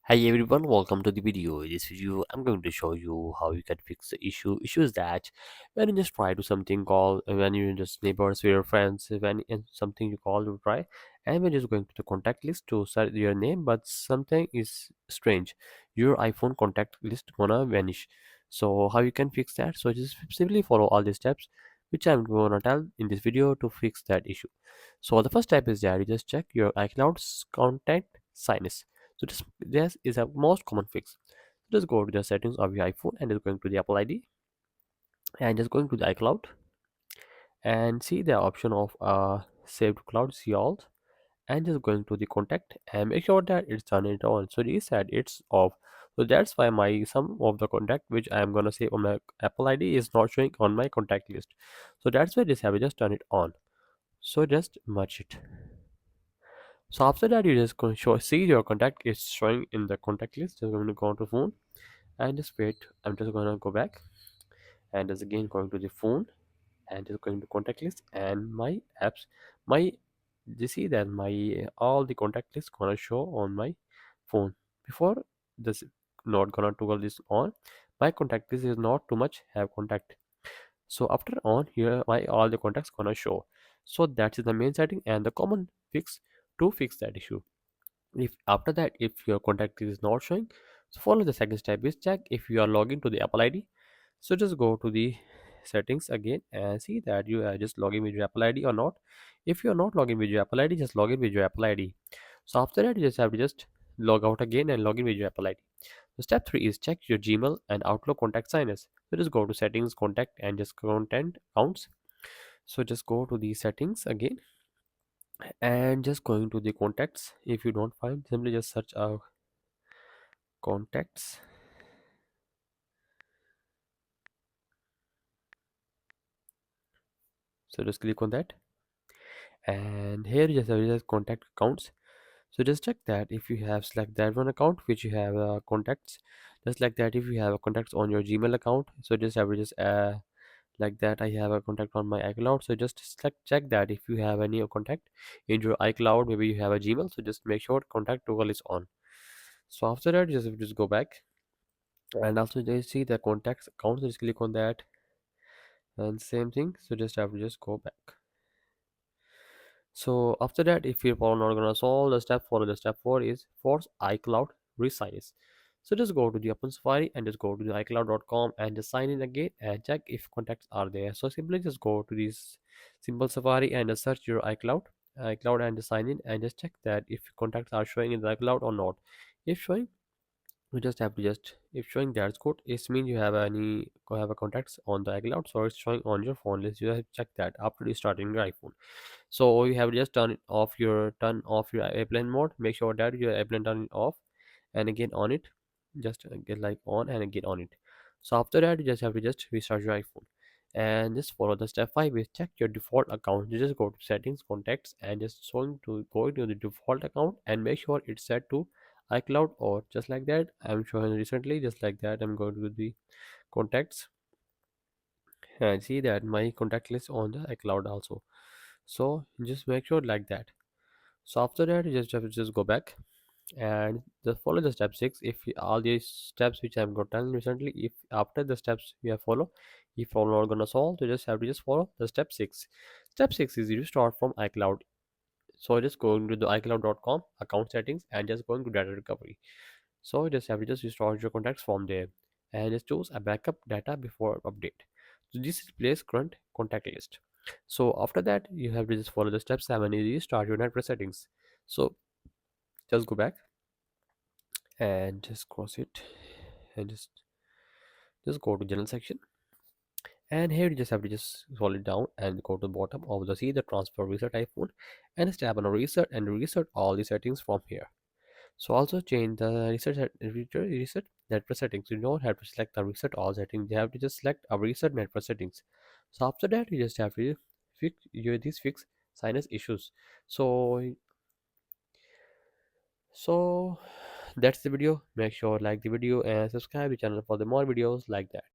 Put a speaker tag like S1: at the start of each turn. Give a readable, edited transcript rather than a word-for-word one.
S1: Hi everyone, welcome to the video. In this video, I'm going to show you how you can fix the issue. Issue is that when you just try to something call when you just neighbors with your friends, when in something you call to try, and when just going to the contact list to search your name, but something is strange. Your iPhone contact list gonna vanish. So how you can fix that? So just simply follow all the steps which I'm gonna tell in this video to fix that issue. So the first step is that you just check your iCloud's contact signs. So this is a most common fix. Just go to the settings of your iPhone and just going to the Apple ID and just going to the iCloud and see the option of save to cloud, see all, and just going to the contact and make sure that it's turned it on. So this said it's off. So that's why my some of the contact which I am gonna save on my Apple ID is not showing on my contact list. So that's why this have just turn it on. So just merge it. So after that, you just going to see your contact is showing in the contact list. Just going to go to phone and just wait. I'm just gonna go back and just again going to the phone and just going to contact list and my apps. My you see that my all the contact list gonna show on my phone. Before this not gonna toggle this on. My contact list is not too much have contact. So after on here, my all the contacts gonna show. So that is the main setting and the common fix to fix that issue. If after that, if your contact is not showing, so follow the second step is check if you are logging to the Apple ID. So just go to the settings again and see that you are just logging with your Apple ID or not. If you are not logging with your Apple ID, just log in with your Apple ID. So after that, you just have to just log out again and log in with your Apple ID. So step 3 is check your Gmail and Outlook contact signers. So just go to settings, contact, and just content counts. So just go to the settings again and just going to the contacts. If you don't find, simply just search contacts. So just click on that and here you just have just contact accounts. So just check that if you have select that one account which you have contacts, just like that if you have a contacts on your Gmail account. So just have to just like that I have a contact on my iCloud. So just select check that if you have any contact in your iCloud, maybe you have a Gmail, so just make sure contact toggle is on. So after that just go back and also they see the contacts account, so just click on that and same thing. So just have to just go back. So after that, if you're not gonna solve the step, follow the step 4 is force iCloud resize. So just go to the Open Safari and just go to the iCloud.com and just sign in again and check if contacts are there. So simply just go to this simple Safari and just search your iCloud and just sign in and just check that if contacts are showing in the iCloud or not. If showing, you just have to just if showing that's good, it means you have have a contacts on the iCloud, so it's showing on your phone list. You have to check that after you starting your iPhone. So you have just turn off your airplane mode. Make sure that your airplane turn it off and again on it. Just get like on and again on it. So after that, you just have to just restart your iPhone and just follow the step 5 is check your default account. You just go to settings, contacts, and just go to the default account and make sure it's set to iCloud or just like that. I'm showing recently just like that. I'm going to the contacts and see that my contact list on the iCloud also. So just make sure like that. So after that, you just have to just go back and just follow the step 6. If all these steps which I've got done recently, if after the steps you have follow, if you're not gonna solve, you just have to just follow the step 6. Step 6 is you start from iCloud. So just going to the iCloud.com account settings and just going to data recovery. So you just have to just restore your contacts from there and just choose a backup data before update. So this displays current contact list. So after that, you have to just follow the step 7 is restart your network settings. So just go back and just cross it and just go to general section and here you just have to just scroll it down and go to the bottom of the see the transfer reset iPhone and just tap on reset and reset all the settings from here. So also change the reset network settings. You don't have to select the reset all settings. You have to just select a reset network settings. So after that, you just have to fix sinus issues. So that's the video. Make sure like the video and subscribe the channel for the more videos like that.